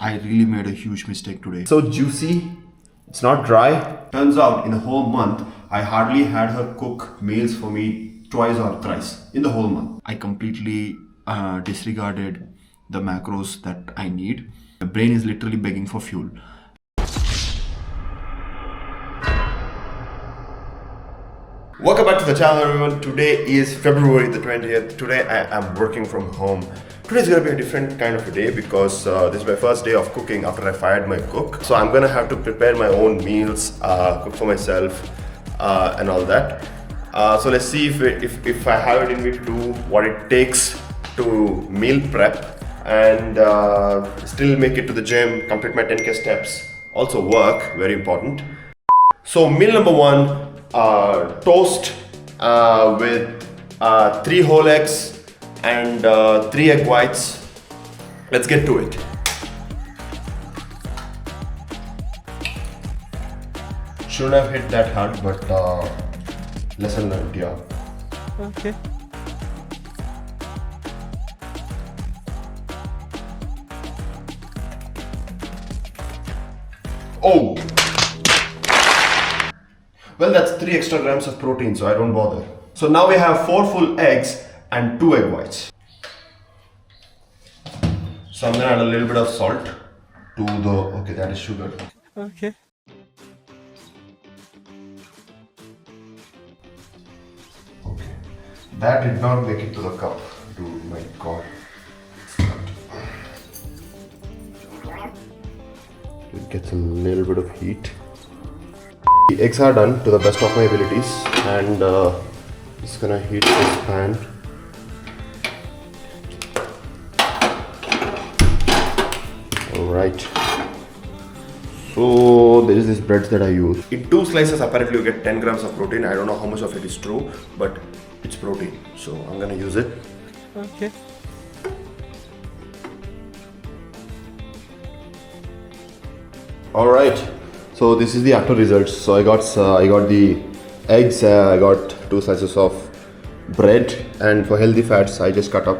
I really made a huge mistake today. So juicy, it's not dry. Turns out in a whole month, I hardly had her cook meals for me twice or thrice in the whole month. I completely disregarded the macros that I need. My brain is literally begging for fuel. Welcome back to the channel, everyone. Today is February the 20th. Today I am working from home. Today is gonna be a different kind of a day because this is my first day of cooking after I fired my cook. So I'm gonna have to prepare my own meals, cook for myself, and all that. So let's see if I have it in me to do what it takes to meal prep and still make it to the gym, complete my 10K steps, also work, very important. So meal number one. Toast with 3 whole eggs and 3 egg whites. Let's get to it. Shouldn't have hit that hard, but lesson learned, yeah. Okay. Oh! Well, that's 3 extra grams of protein, so I don't bother. So now we have 4 full eggs and 2 egg whites. So I'm gonna add a little bit of salt to the, okay, that is sugar. Okay. Okay. That did not make it to the cup. Dude, my god. It gets a little bit of heat. The eggs are done to the best of my abilities, and just gonna heat this pan. Alright. So there is this bread that I use. In 2 slices apparently you get 10 grams of protein. I don't know how much of it is true, but it's protein. So I'm gonna use it. Okay. Alright. So this is the after results. So I got the eggs, I got 2 slices of bread, and for healthy fats I just cut up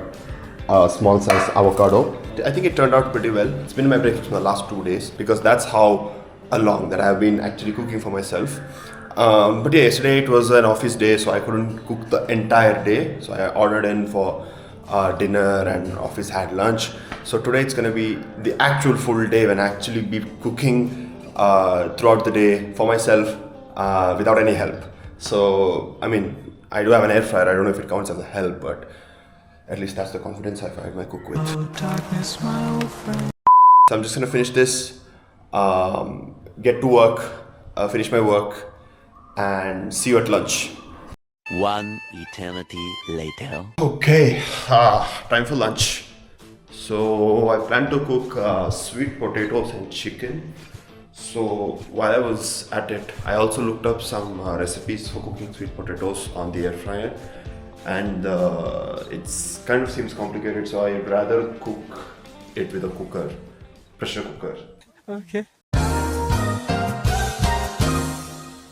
a small size avocado. I think it turned out pretty well. It's been my breakfast for the last 2 days because that's how long that I have been actually cooking for myself. But yeah, yesterday it was an office day, so I couldn't cook the entire day. So I ordered in for dinner, and office had lunch. So today it's gonna be the actual full day when I actually be cooking throughout the day for myself without any help. So I mean, I do have an air fryer. I don't know if it counts as a help, but at least that's the confidence I fired my cook with. So I'm just gonna finish this, get to work, finish my work, and see you at lunch. One eternity later. Okay, time for lunch. So I plan to cook sweet potatoes and chicken. So while I was at it, I also looked up some recipes for cooking sweet potatoes on the air fryer, and it's kind of seems complicated, so I'd rather cook it with a cooker, pressure cooker. Okay.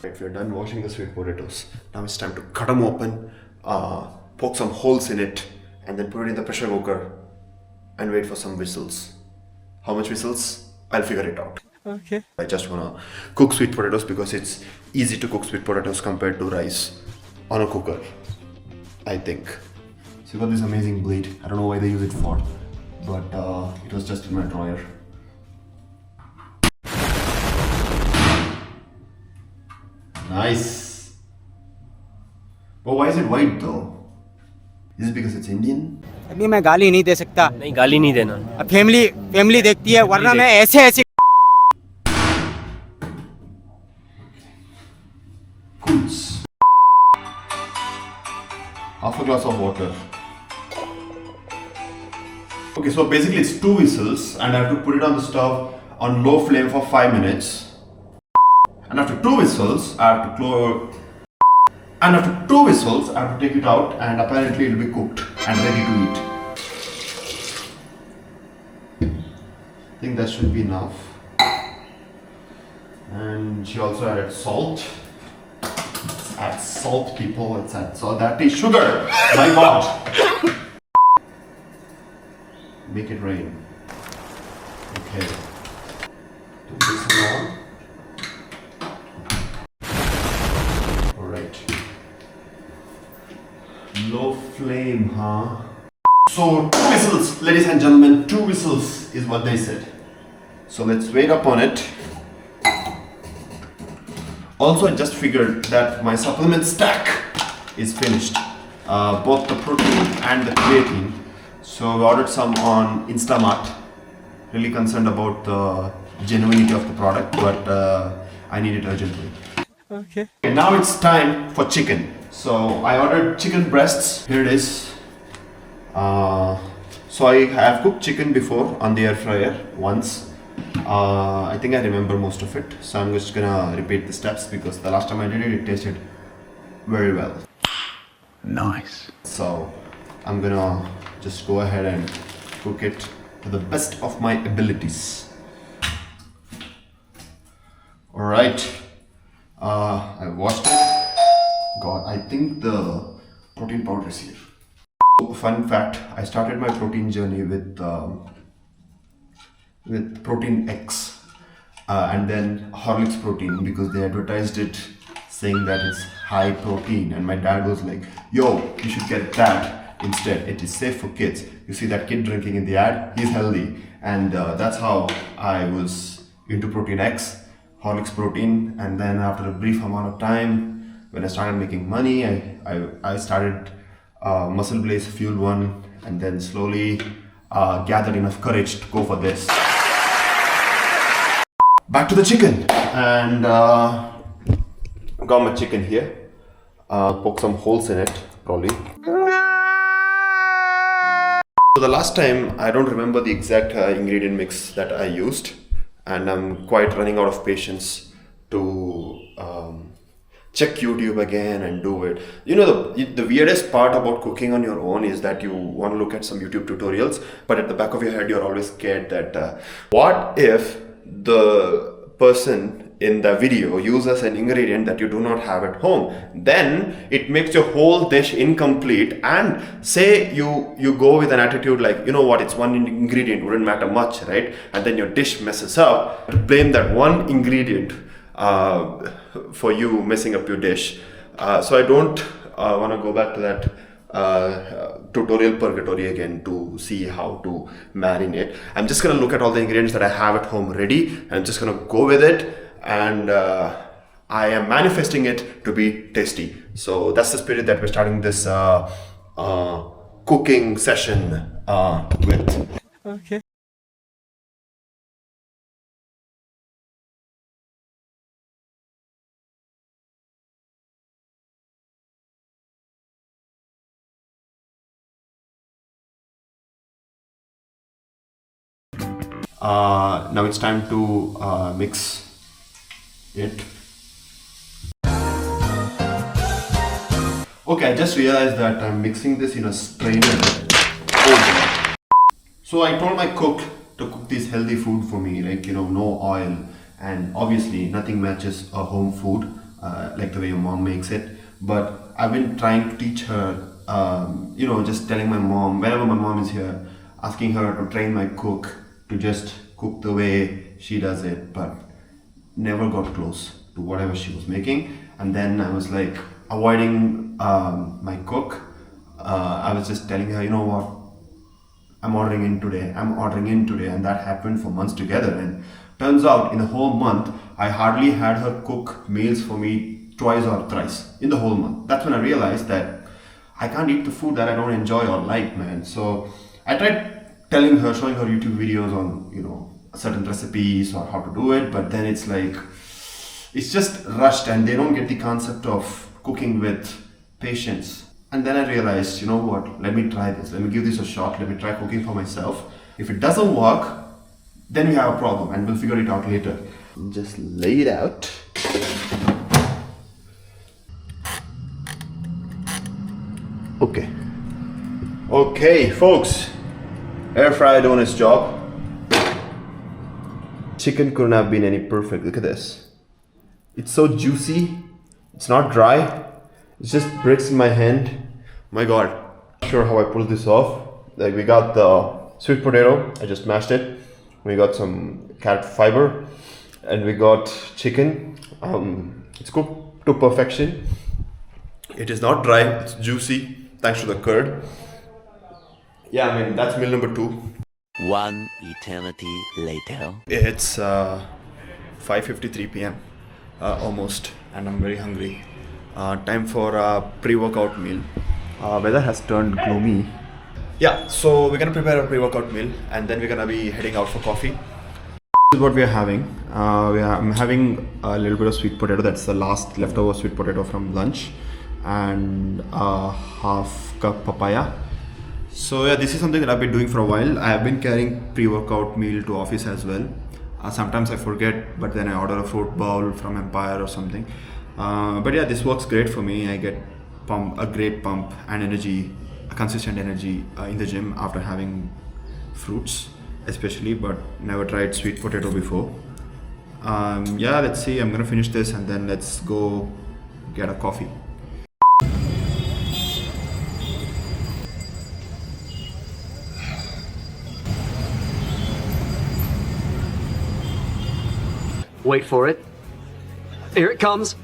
If you're done washing the sweet potatoes, now it's time to cut them open, poke some holes in it, and then put it in the pressure cooker and wait for some whistles. How much whistles? I'll figure it out. Okay. I just wanna cook sweet potatoes because it's easy to cook sweet potatoes compared to rice on a cooker, I think. So you got this amazing blade. I don't know why they use it for, but it was just in my drawer. Nice. But why is it white though? Is it because it's Indian? अभी मैं गाली नहीं दे सकता. नहीं गाली नहीं देना. अब फैमिली देखती है, वरना मैं ऐसे Cools. Half a glass of water. Okay, so basically it's 2 whistles, and I have to put it on the stove on low flame for 5 minutes. And after 2 whistles, I have to take it out, and apparently it will be cooked and ready to eat. I think that should be enough. And she also added salt. Add salt, people. Let's add salt. That is sugar. My God. Make it rain. Okay. Okay. Put this on. Alright. Low flame, huh? So 2 whistles, ladies and gentlemen, 2 whistles is what they said. So let's wait up on it. Also, I just figured that my supplement stack is finished. Both the protein and the creatine. So I ordered some on Instamart. Really concerned about the genuinity of the product, but I need it urgently. Okay. And now it's time for chicken. So I ordered chicken breasts. Here it is. So I have cooked chicken before on the air fryer once. I think I remember most of it. So I'm just gonna repeat the steps because the last time I did it, it tasted very well. Nice. So I'm gonna just go ahead and cook it to the best of my abilities. Alright. I washed it. God, I think the protein powder is here. Fun fact, I started my protein journey with protein X and then Horlicks protein because they advertised it saying that it's high protein, and my dad was like, yo, you should get that instead, it is safe for kids. You see that kid drinking in the ad, he's healthy. And that's how I was into protein X, Horlicks protein. And then after a brief amount of time, when I started making money, I started Muscle Blaze Fuel One, and then slowly gathered enough courage to go for this. Back to the chicken, and got my chicken here. Poke some holes in it, probably. So the last time, I don't remember the exact ingredient mix that I used, and I'm quite running out of patience to check YouTube again and do it. You know, the weirdest part about cooking on your own is that you want to look at some YouTube tutorials, but at the back of your head, you're always scared that what if the person in the video uses an ingredient that you do not have at home? Then it makes your whole dish incomplete. And say you go with an attitude like, you know what, it's one ingredient, wouldn't matter much, right? And then your dish messes up, blame that one ingredient for you messing up your dish. So I don't want to go back to that tutorial purgatory again to see how to marinate. I'm just gonna look at all the ingredients that I have at home ready, and I'm just gonna go with it, and I am manifesting it to be tasty. So that's the spirit that we're starting this cooking session with. Okay. Now it's time to mix it. Okay, I just realized that I'm mixing this in a strainer. Oh. So I told my cook to cook this healthy food for me, like, you know, no oil, and obviously nothing matches a home food like the way your mom makes it. But I've been trying to teach her, you know, just telling my mom, whenever my mom is here, asking her to train my cook to just cook the way she does it, but never got close to whatever she was making. And then I was like avoiding my cook. I was just telling her, you know what, I'm ordering in today, and that happened for months together. And turns out in a whole month, I hardly had her cook meals for me twice or thrice in the whole month. That's when I realized that I can't eat the food that I don't enjoy or like, man. So I tried telling her, showing her YouTube videos on, you know, certain recipes or how to do it, but then it's like, it's just rushed and they don't get the concept of cooking with patience. And then I realized, you know what, let me try this, let me give this a shot, let me try cooking for myself. If it doesn't work, then we have a problem and we'll figure it out later. Just lay it out. Okay folks, air fryer doing its job. Chicken couldn't have been any perfect. Look at this. It's so juicy. It's not dry. It just breaks in my hand. My God. Not sure how I pulled this off. Like, we got the sweet potato. I just mashed it. We got some carrot fiber, and we got chicken. It's cooked to perfection. It is not dry, it's juicy thanks to the curd. Yeah, I mean, that's meal number 2. One eternity later. It's 5:53 p.m. Almost, and I'm very hungry. Time for a pre-workout meal. Weather has turned gloomy. Yeah, so we're gonna prepare a pre-workout meal, and then we're gonna be heading out for coffee. This is what we are having. I'm having a little bit of sweet potato. That's the last leftover sweet potato from lunch, and a half cup papaya. So yeah, this is something that I've been doing for a while. I have been carrying pre-workout meal to office as well. Sometimes I forget, but then I order a fruit bowl from Empire or something. But yeah, this works great for me. I get a great pump and energy, a consistent energy in the gym after having fruits, especially. But never tried sweet potato before. Yeah, let's see. I'm gonna finish this and then let's go get a coffee. Wait for it. Here it comes.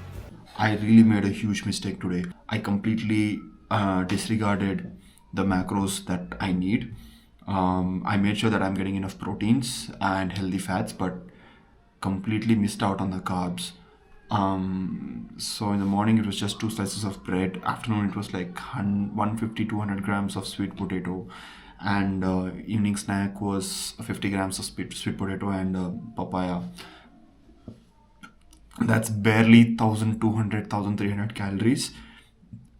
I really made a huge mistake today. I completely disregarded the macros that I need. I made sure that I'm getting enough proteins and healthy fats, but completely missed out on the carbs. So in the morning it was just 2 slices of bread. Afternoon it was like 150 200 grams of sweet potato, and evening snack was 50 grams of sweet potato and papaya. That's barely 1200 1300 calories,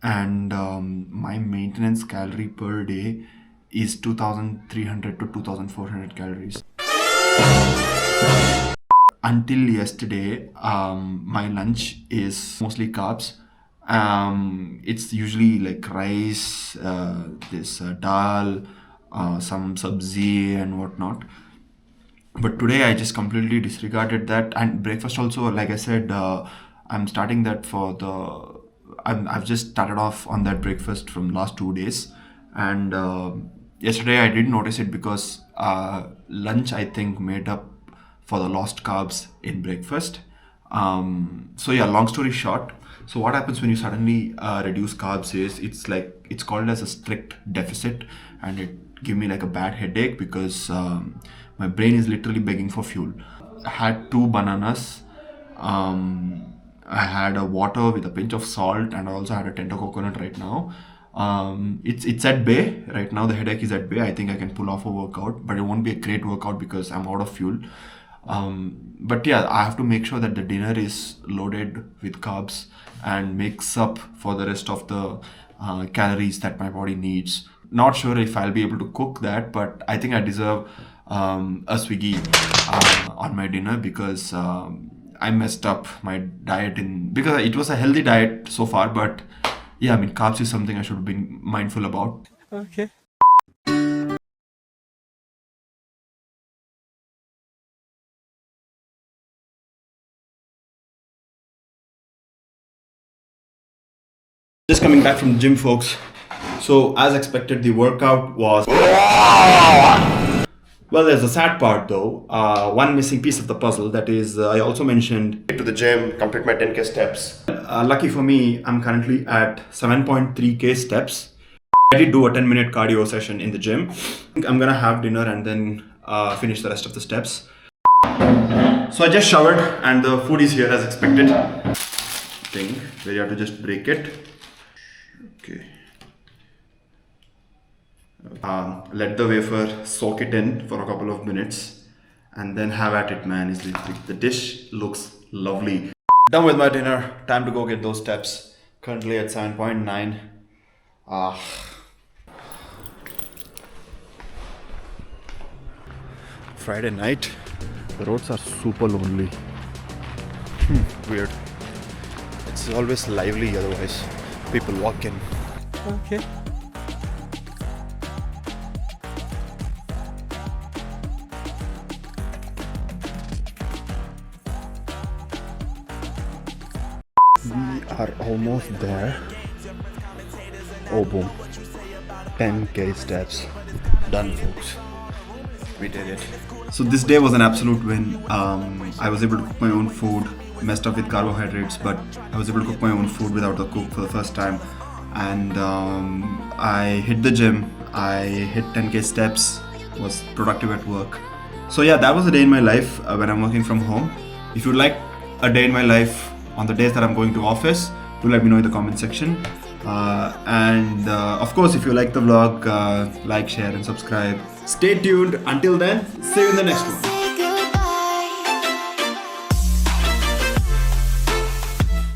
and my maintenance calorie per day is 2300 to 2400 calories. Until yesterday, my lunch is mostly carbs. It's usually like rice, this dal, some sabzi and whatnot. But today I just completely disregarded that, and breakfast also, like I said, I'm starting that for I've just started off on that breakfast from last 2 days, and yesterday I didn't notice it because lunch I think made up for the lost carbs in breakfast. So yeah, long story short, so what happens when you suddenly reduce carbs is it's called as a strict deficit, and it give me like a bad headache because my brain is literally begging for fuel. I had 2 bananas. I had a water with a pinch of salt, and I also had a tender coconut right now. It's at bay right now. The headache is at bay. I think I can pull off a workout, but it won't be a great workout because I'm out of fuel. But yeah, I have to make sure that the dinner is loaded with carbs and makes up for the rest of the calories that my body needs. Not sure if I'll be able to cook that, but I think I deserve a Swiggy on my dinner because I messed up my diet because it was a healthy diet so far, but yeah, I mean, carbs is something I should be mindful about. Okay. Just coming back from the gym, folks. So as expected, the workout was... Well, there's a sad part though. One missing piece of the puzzle, that is, I also mentioned to the gym, complete my 10k steps. Lucky for me, I'm currently at 7.3k steps. I did do a 10-minute cardio session in the gym. I'm gonna have dinner and then finish the rest of the steps. So I just showered and the food is here as expected. Thing where you have to just break it. Okay. Let the wafer soak it in for a couple of minutes and then have at it, man. The dish looks lovely. Done with my dinner. Time to go get those steps. Currently at 7.9. Friday night. The roads are super lonely. Weird. It's always lively otherwise. People walk in. Okay. We are almost there. Oh boom. 10k steps. Done, folks. We did it. So this day was an absolute win. I was able to cook my own food, messed up with carbohydrates, but I was able to cook my own food without a cook for the first time. And I hit the gym. I hit 10k steps. Was productive at work. So yeah, that was a day in my life when I'm working from home. If you'd like a day in my life on the days that I'm going to office, do let me know in the comment section. And of course, if you like the vlog, like, share and subscribe. Stay tuned. Until then, see you in the next one.